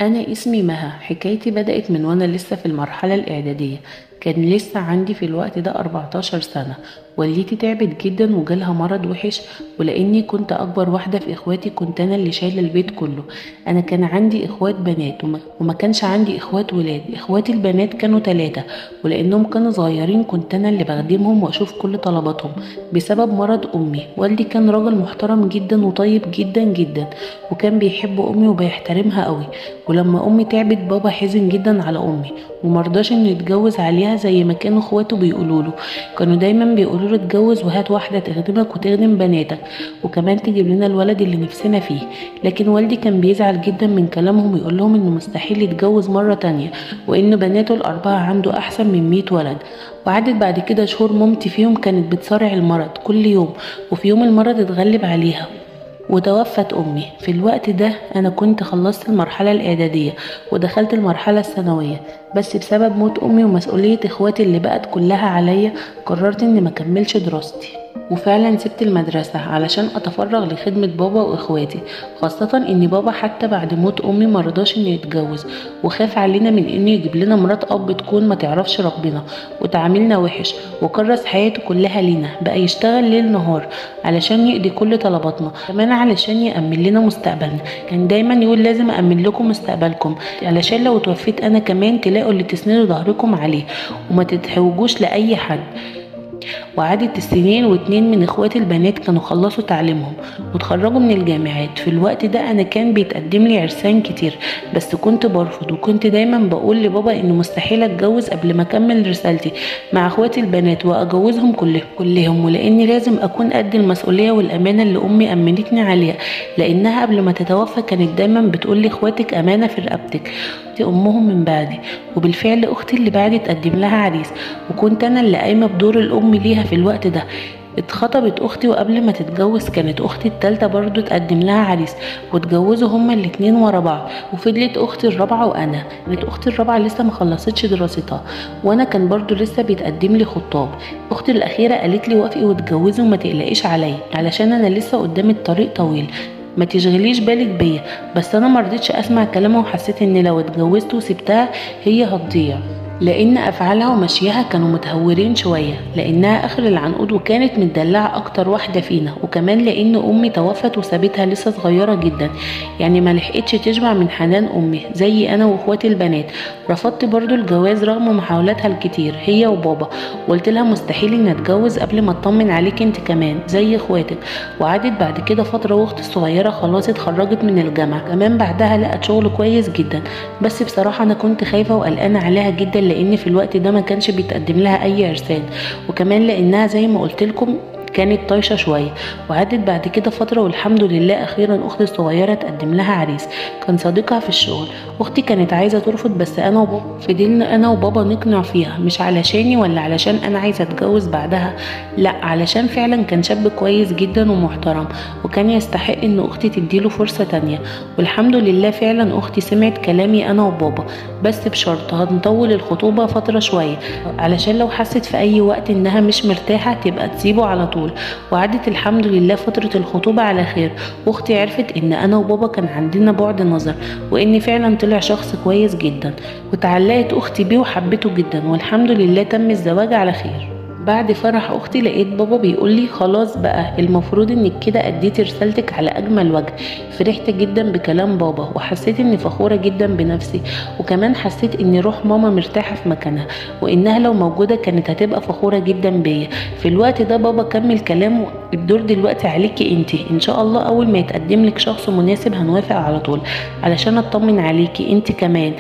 أنا اسمي مها. حكايتي بدأت من وأنا لسه في المرحلة الإعدادية. كان لسه عندي في الوقت ده 14 سنة. والدتي تعبت جدا وجالها مرض وحش، ولأني كنت أكبر واحدة في إخواتي كنت أنا اللي شايلة البيت كله. أنا كان عندي إخوات بنات وما كانش عندي إخوات ولاد. إخواتي البنات كانوا 3، ولأنهم كانوا صغيرين كنت أنا اللي بخدمهم وأشوف كل طلباتهم. بسبب مرض أمي، والدي كان راجل محترم جدا وطيب جدا جدا، وكان بيحب أمي وبيحترمها قوي. ولما امي تعبت بابا حزن جدا على امي ومرضاش انه يتجوز عليها زي ما كانوا اخواته بيقولوا له. كانوا دايما بيقولوا له اتجوز وهات واحده تخدمك وتخدم بناتك، وكمان تجيب لنا الولد اللي نفسنا فيه. لكن والدي كان بيزعل جدا من كلامهم ويقول لهم انه مستحيل يتجوز مره تانية، وان بناته الاربعه عنده احسن من 100 ولد. وعدت بعد كده شهور مامتي فيهم كانت بتصارع المرض كل يوم، وفي يوم المرض اتغلب عليها وتوفت أمي. في الوقت ده أنا كنت خلصت المرحلة الإعدادية ودخلت المرحلة الثانوية، بس بسبب موت أمي ومسؤولية إخواتي اللي بقت كلها عليا قررت إني مكملش دراستي. وفعلا سبت المدرسة علشان أتفرغ لخدمة بابا وإخواتي، خاصة إن بابا حتى بعد موت أمي مرضاش إنه يتجوز، وخاف علينا من إنه يجيب لنا مرات أب تكون ما تعرفش ربنا وتعاملنا وحش، وكرس حياته كلها لينا، بقى يشتغل ليل نهار علشان يقضي كل طلباتنا، كمان علشان يأمن لنا مستقبلنا. كان دايما يقول لازم أأمن لكم مستقبلكم علشان لو توفيت أنا كمان تلاقوا اللي تسندوا ظهركم عليه وما تتحوجوش لأي حد. وعدت السنين واتنين من اخواتي البنات كانوا خلصوا تعليمهم وتخرجوا من الجامعات. في الوقت ده انا كان بيتقدم لي عرسان كتير، بس كنت برفض، وكنت دايما بقول لبابا انه مستحيل اتجوز قبل ما اكمل رسالتي مع اخواتي البنات واجوزهم كلهم، ولاني لازم اكون قد المسؤوليه والامانه اللي امي امنتني عليها، لانها قبل ما تتوفى كانت دايما بتقول لي اخواتك امانه في رقبتك، امهم من بعدي. وبالفعل اختي اللي بعدي اتقدم لها عريس، وكنت انا اللي قايمه بدور الام ليها في الوقت ده. اتخطبت اختي، وقبل ما تتجوز كانت اختي التالتة برضو اتقدم لها عريس واتجوزوا هما الاتنين ورا بعض. وفضلت اختي الرابعة وانا، كانت اختي الرابعة لسه ما خلصتش دراستها، وانا كان برضو لسه بيتقدم لي خطاب. اختي الاخيرة قالت لي وافقي واتجوزي وما تقلقيش عليا علشان انا لسه قدامي الطريق طويل، ما تشغليش بالك بيا. بس انا مرضتش اسمع كلامها وحسيت ان لو اتجوزت وسبتها هي هتضيع، لان افعالها ومشيها كانوا متهورين شويه، لانها اخر العنقود وكانت متدلعه اكتر واحده فينا، وكمان لان امي توفت وسابتها لسه صغيره جدا، يعني ما لحقتش تشبع من حنان امي زي انا واخواتي البنات. رفضت برضو الجواز رغم محاولاتها الكتير هي وبابا، وقلت لها مستحيل اني اتجوز قبل ما اطمن عليك انت كمان زي اخواتك. وعدت بعد كده فتره واختي الصغيره خلاص اتخرجت من الجامعه، كمان بعدها لقت شغل كويس جدا. بس بصراحه انا كنت خايفه وقلقانه عليها جدا، لان في الوقت ده ما كانش بيتقدم لها اي عرسان، وكمان لانها زي ما قلت لكم كانت طايشه شويه. وعدت بعد كده فتره والحمد لله اخيرا اختي الصغيره اتقدم لها عريس كان صديقها في الشغل. اختي كانت عايزه ترفض، بس انا وبابا فضلنا انا وبابا نقنع فيها، مش علشاني ولا علشان انا عايزه اتجوز بعدها، لا علشان فعلا كان شاب كويس جدا ومحترم وكان يستحق ان اختي تديله فرصه تانية. والحمد لله فعلا اختي سمعت كلامي انا وبابا، بس بشرط هنطول الخطوبه فتره شويه علشان لو حست في اي وقت انها مش مرتاحه تبقى تسيبه على طول. وعدت الحمد لله فترة الخطوبة على خير، واختي عرفت ان انا وبابا كان عندنا بعد نظر، وان فعلا طلع شخص كويس جدا، وتعلقت اختي بيه وحبته جدا، والحمد لله تم الزواج على خير. بعد فرح اختي لقيت بابا بيقول لي خلاص بقى المفروض انك كده اديتي رسالتك على اجمل وجه. فرحت جدا بكلام بابا وحسيت اني فخوره جدا بنفسي، وكمان حسيت ان روح ماما مرتاحه في مكانها، وانها لو موجوده كانت هتبقى فخوره جدا بيا. في الوقت ده بابا كمل كلامه، الدور دلوقتي عليكي انتي، ان شاء الله اول ما يتقدم لك شخص مناسب هنوافق على طول علشان اطمن عليكي انتي كمان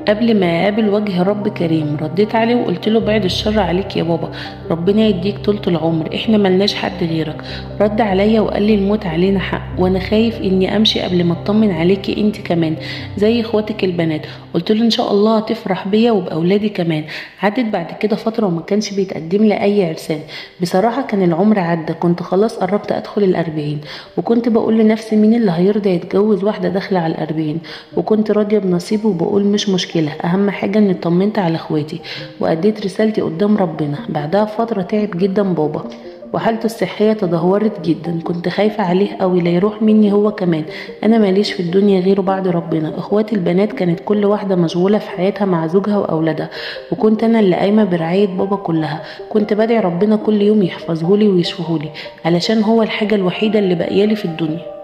قبل ما يقابل وجه رب كريم. رديت عليه وقلت له بعد الشر عليك يا بابا، ربنا يديك طولة العمر، احنا ملناش حد غيرك. رد عليا وقال لي الموت علينا حق، وانا خايف اني امشي قبل ما اطمن عليكي انت كمان زي اخواتك البنات. قلت له ان شاء الله هتفرح بيا وباولادي كمان. عدت بعد كده فتره وما كانش بيتقدم لي اي عرسان. بصراحه كان العمر عدى، كنت خلاص قربت ادخل الأربعين، وكنت بقول لنفسي مين اللي هيرضى يتجوز واحده داخله على الأربعين، وكنت راضيه بنصيبي وبقول مش مشكله، اهم حاجه اني اطمنت على اخواتي واديت رسالتي قدام ربنا. بعدها بفتره تعب جدا بابا وحالته الصحية تدهورت جدا. كنت خايفة عليه قوي لا يروح مني هو كمان. انا ماليش في الدنيا غيره بعد ربنا. اخواتي البنات كانت كل واحدة مشغولة في حياتها مع زوجها واولادها، وكنت انا اللي قايمة برعاية بابا كلها. كنت بدعي ربنا كل يوم يحفظهولي ويشفهولي، علشان هو الحاجة الوحيدة اللي بقيالي في الدنيا.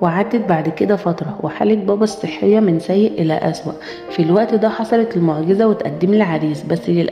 وعدت بعد كده فترة وحالة بابا الصحية من سيء إلى أسوأ. في الوقت ده حصلت المعجزة وتقدم لي عريس،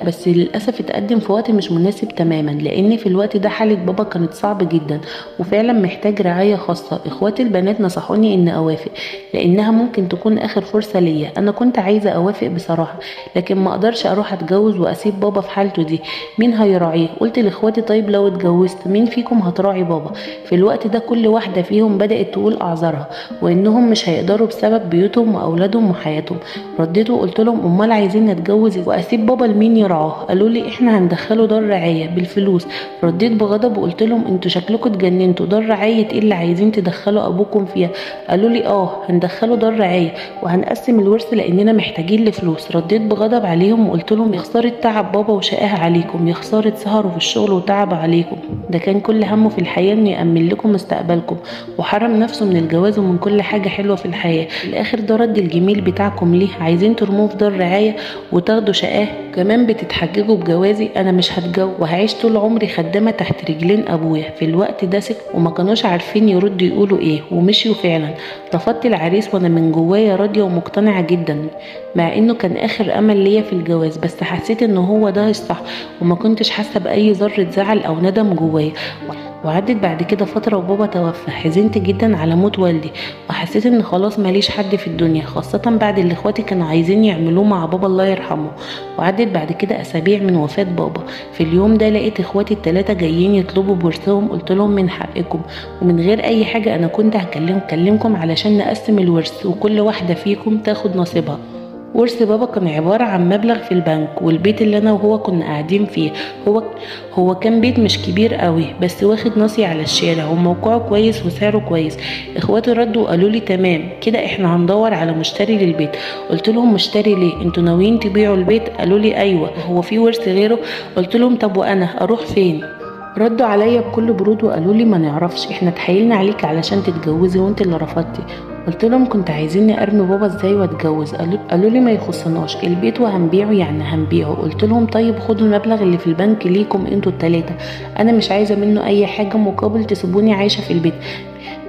بس للأسف اتقدم في وقت مش مناسب تماما، لأن في الوقت ده حالة بابا كانت صعبة جدا وفعلا محتاج رعاية خاصة. إخواتي البنات نصحوني إن أوافق، لأنها ممكن تكون آخر فرصة ليا. أنا كنت عايزة أوافق بصراحة، لكن ما أقدرش أروح أتجوز وأسيب بابا في حالته دي. مين هيراعيه؟ قلت لإخواتي طيب لو اتجوزت مين فيكم هتراعي بابا؟ في الوقت ده كل واحدة فيهم بدأت تقول أعذارها وإنهم مش هيقدروا بسبب بيوتهم وأولادهم وحياتهم. رديت وقلت لهم أمال عايزين نتجوز وأسيب بابا لمين يرعاه؟ قالوا لي إحنا هندخله دار رعاية بالفلوس. رديت بغضب وقلت لهم انتوا شكلكم اتجننتوا، دار رعاية إيه اللي عايزين تدخلوا أبوكم فيها؟ قالوا لي هندخله دار رعاية وهنقسم الورث لأننا محتاجين لفلوس. رديت بغضب عليهم وقلت لهم يا خسارة تعب بابا وشقاه عليكم، يا خسارة سهره في الشغل وتعب عليكم. ده كان كل همه في الحياة إنه يأمن لكم مستقبلكم، وحرم نفسه من الجواز ومن كل حاجة حلوة في الحياة. في الآخر ده رد الجميل بتاعكم ليه؟ عايزين ترموه في دار رعاية وتاخدوا شقاه كمان بتتحججوا بجوازي؟ أنا مش هتجوز وهعيش طول عمري خدامة تحت رجلين أبويا. في الوقت ده سكت وما كانوش عارفين يردوا يقولوا إيه ومشيوا فعلا. رفضت العريس وأنا من جوايا راضية ومقتنعة جدا، مع إنه كان آخر أمل ليا في الجواز، بس حسيت إنه هو ده الصح وما كنتش حاسة بأي ذرة زعل أو ندم جوايا. وعدت بعد كده فترة وبابا توفى. حزنت جدا على موت والدي وحسيت ان خلاص ماليش حد في الدنيا، خاصة بعد اللي اخواتي كانوا عايزين يعملوه مع بابا الله يرحمه. وعدت بعد كده اسابيع من وفاة بابا. في اليوم ده لقيت اخواتي التلاتة جايين يطلبوا بورثهم. قلت لهم من حقكم، ومن غير اي حاجة انا كنت هكلمكم علشان نقسم الورث وكل واحدة فيكم تاخد نصيبها. ورث بابا كان عبارة عن مبلغ في البنك، والبيت اللي انا وهو كنا قاعدين فيه هو كان بيت مش كبير قوي، بس واخد ناصية على الشارع وموقعه كويس وسعره كويس. اخواتي ردوا وقالوا لي تمام كده احنا هندور على مشتري للبيت. قلت لهم مشتري ليه؟ انتوا ناويين تبيعوا البيت؟ قالوا لي ايوه. هو في ورث غيره؟ قلت لهم طب وانا اروح فين؟ ردوا عليا بكل برود وقالوا لي ما نعرفش، احنا اتحايلنا عليك علشان تتجوزي وانت اللي رفضتي. قلت لهم كنت عايزيني ارمي بابا ازاي واتجوز؟ قالوا لي ما يخصناش البيت وهنبيعه يعني هنبيعه. قلت لهم طيب خدوا المبلغ اللي في البنك ليكم انتوا التلاتة، انا مش عايزه منه اي حاجه مقابل تسيبوني عايشه في البيت.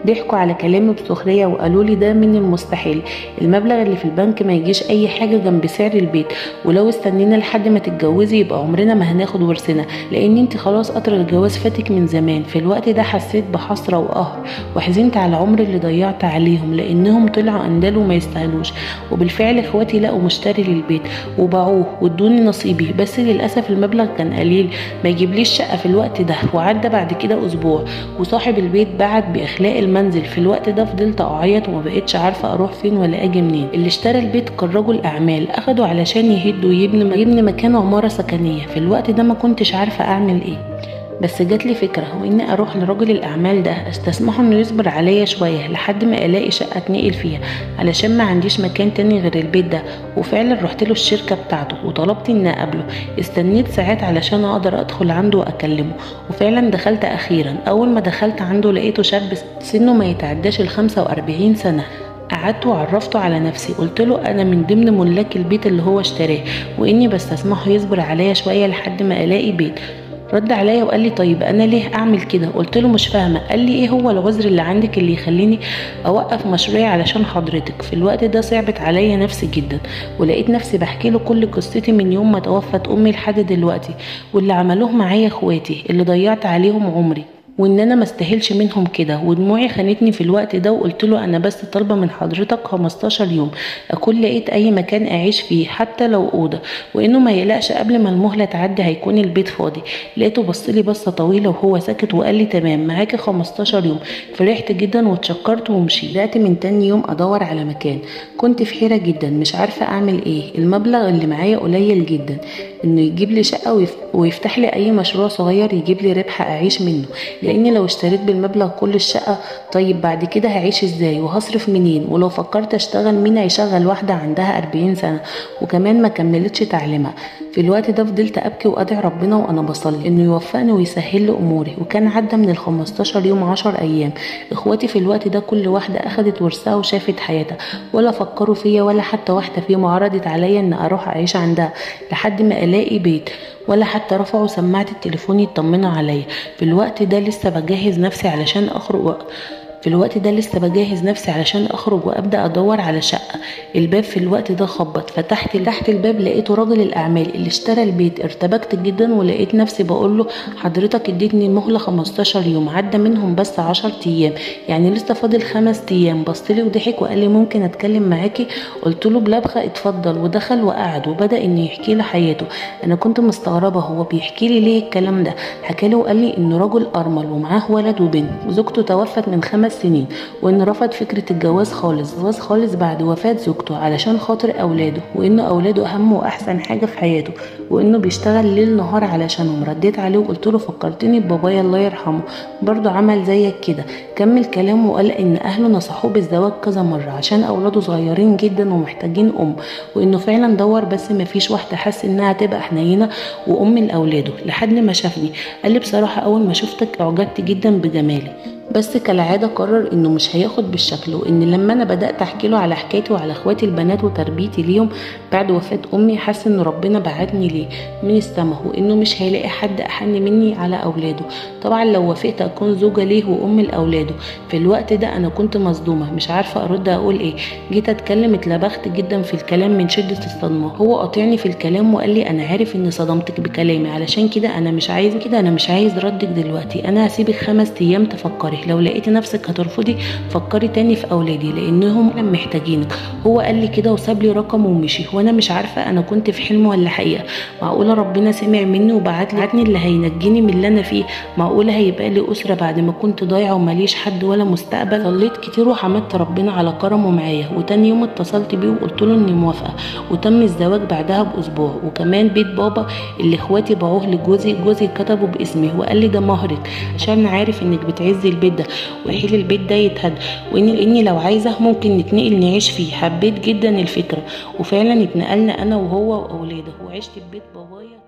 ضحكوا على كلامي بسخرية وقالوا لي ده من المستحيل، المبلغ اللي في البنك ما يجيش اي حاجة جنب سعر البيت، ولو استنينا لحد ما تتجوزي يبقى عمرنا ما هناخد ورثنا، لان انت خلاص قطر الجواز فاتك من زمان. في الوقت ده حسيت بحسرة وقهر وحزنت على العمر اللي ضيعت عليهم، لانهم طلعوا اندال وما يستاهلوش. وبالفعل اخواتي لقوا مشتري للبيت وباعوه وادوني نصيبي، بس للاسف المبلغ كان قليل ما يجيبليش شقة في الوقت ده. وعدى بعد كده اسبوع وصاحب البيت بعت باخلاء المنزل. في الوقت ده فضلت اعيط وما بقتش عارفه اروح فين ولا اجي منين. اللي اشترى البيت كان رجل اعمال، اخده علشان يهد ويبني مكانه عماره سكنيه. في الوقت ده ما كنتش عارفه اعمل ايه، بس جات لي فكره واني اروح لرجل الاعمال ده استسمحه انه يصبر عليا شويه لحد ما الاقي شقه اتنقل فيها، علشان ما عنديش مكان تاني غير البيت ده. وفعلا رحت له الشركه بتاعته وطلبت اني اقابله. استنيت ساعات علشان اقدر ادخل عنده واكلمه، وفعلا دخلت اخيرا. اول ما دخلت عنده لقيته شاب سنه ما يتعداش 45 سنه. قعدت وعرفته على نفسي، قلت له انا من ضمن ملاك البيت اللي هو اشتراه، واني بستسمحه يصبر عليا شويه لحد ما الاقي بيت. رد عليا وقال لي طيب انا ليه اعمل كده؟ قلت له مش فاهمه. قال لي ايه هو العذر اللي عندك اللي يخليني اوقف مشروعي علشان حضرتك؟ في الوقت ده صعبت عليا نفسي جدا، ولقيت نفسي بحكي له كل قصتي من يوم ما توفت امي لحد دلوقتي، واللي عملوه معايا اخواتي اللي ضيعت عليهم عمري، وان انا ما استاهلش منهم كده. ودموعي خانتني في الوقت ده، وقلت له انا بس طالبه من حضرتك 15 يوم اكون لقيت اي مكان اعيش فيه حتى لو اوضه، وانه ما يقلقش قبل ما المهله تعدي هيكون البيت فاضي. لقيته بصلي بصه طويله وهو ساكت وقال لي تمام معاكي 15 يوم. فرحت جدا واتشكرت ومشيت. بدات من تاني يوم ادور على مكان. كنت في حيره جدا مش عارفه اعمل ايه، المبلغ اللي معايا قليل جدا، انه يجيب لي شقه ويفتح لي اي مشروع صغير يجيب لي ربح اعيش منه، لاني لو اشتريت بالمبلغ كل الشقه طيب بعد كده هعيش ازاي وهصرف منين؟ ولو فكرت اشتغل مين هيشغل واحده عندها 40 سنه وكمان ما كملتش تعليمها؟ في الوقت ده فضلت ابكي وادعي ربنا وانا بصلي انه يوفقني ويسهل لي اموري. وكان عدى من ال15 يوم 10 ايام. اخواتي في الوقت ده كل واحده اخدت ورثها وشافت حياتها، ولا فكروا فيا ولا حتى واحده فيهم عرضت عليا ان اروح اعيش عندها لحد ما الاقي بيت، ولا حتى رفعوا سماعه التليفون يطمنوا عليا. في الوقت ده لسه بجهز نفسي علشان اخرج وابدا ادور على شقه. الباب في الوقت ده خبط، فتحت الباب لقيته راجل الاعمال اللي اشترى البيت. ارتبكت جدا ولقيت نفسي بقول له حضرتك اديتني مهله 15 يوم، عدى منهم بس 10 ايام، يعني لسه فاضل 5 ايام. بصلي وضحك وقال لي ممكن اتكلم معاكي؟ قلت له بلبخه اتفضل. ودخل وقعد وبدا ان يحكي لي حياته. انا كنت مستغربه هو بيحكي لي ليه الكلام ده. حكى لي وقال لي انه رجل ارمل ومعاه ولد وبنت، وزوجته توفت من 5 سنين، وان رفض فكرة الجواز خالص بعد وفاة زوجته علشان خاطر اولاده، وانه اولاده اهم واحسن حاجة في حياته، وانه بيشتغل ليل نهار علشانهم. رديت عليه وقلت له فكرتني ببابايا الله يرحمه، برضه عمل زيك كده. كمل كلامه وقال ان اهله نصحوه بالزواج كذا مرة عشان اولاده صغيرين جدا ومحتاجين وانه فعلا دور بس ما فيش واحدة حس انها تبقى حنينة وام لاولاده، لحد ما شافني. قال لي بصراحة اول ما شفتك اعجبت جدا بجمالي، بس كالعادة قرر انه مش هياخد بالشكل. وان لما انا بدأت احكي له على حكايتي وعلى اخواتي البنات وتربيتي ليهم بعد وفاة امي، حس ان ربنا بعتني ليه من السما، وانه مش هيلاقي حد احن مني على اولاده. طبعا لو وافقت اكون زوجة ليه وام لاولاده. في الوقت ده انا كنت مصدومة مش عارفة ارد اقول ايه. جيت اتكلم اتلبخت جدا في الكلام من شدة الصدمة. هو قاطعني في الكلام وقال لي انا عارف اني صدمتك بكلامي، علشان كده انا مش عايز ردك دلوقتي، انا هسيبك 5 ايام تفكري، لو لقيتي نفسك هترفضي فكري تاني في اولادي لانهم محتاجينك. هو قال لي كده وساب لي رقم ومشي، وانا مش عارفه انا كنت في حلم ولا حقيقه. معقوله ربنا سمع مني وبعتني اللي هينجيني من اللي انا فيه؟ معقوله هيبقى لي اسره بعد ما كنت ضايعه وماليش حد ولا مستقبل؟ صليت كتير وحمدت ربنا على كرمه معايا، وتاني يوم اتصلت بيه وقلت له اني موافقه، وتم الزواج بعدها باسبوع. وكمان بيت بابا اللي اخواتي باعوه لجوزي كتبه باسمي، وقال لي ده مهرك عشان عارف انك بتعزي البيت ده وحيل البيت ده يتهد، واني لو عايزه ممكن نتنقل نعيش فيه. حبيت جدا الفكره، وفعلا اتنقلنا انا وهو واولاده وعشت في بيت بابايا.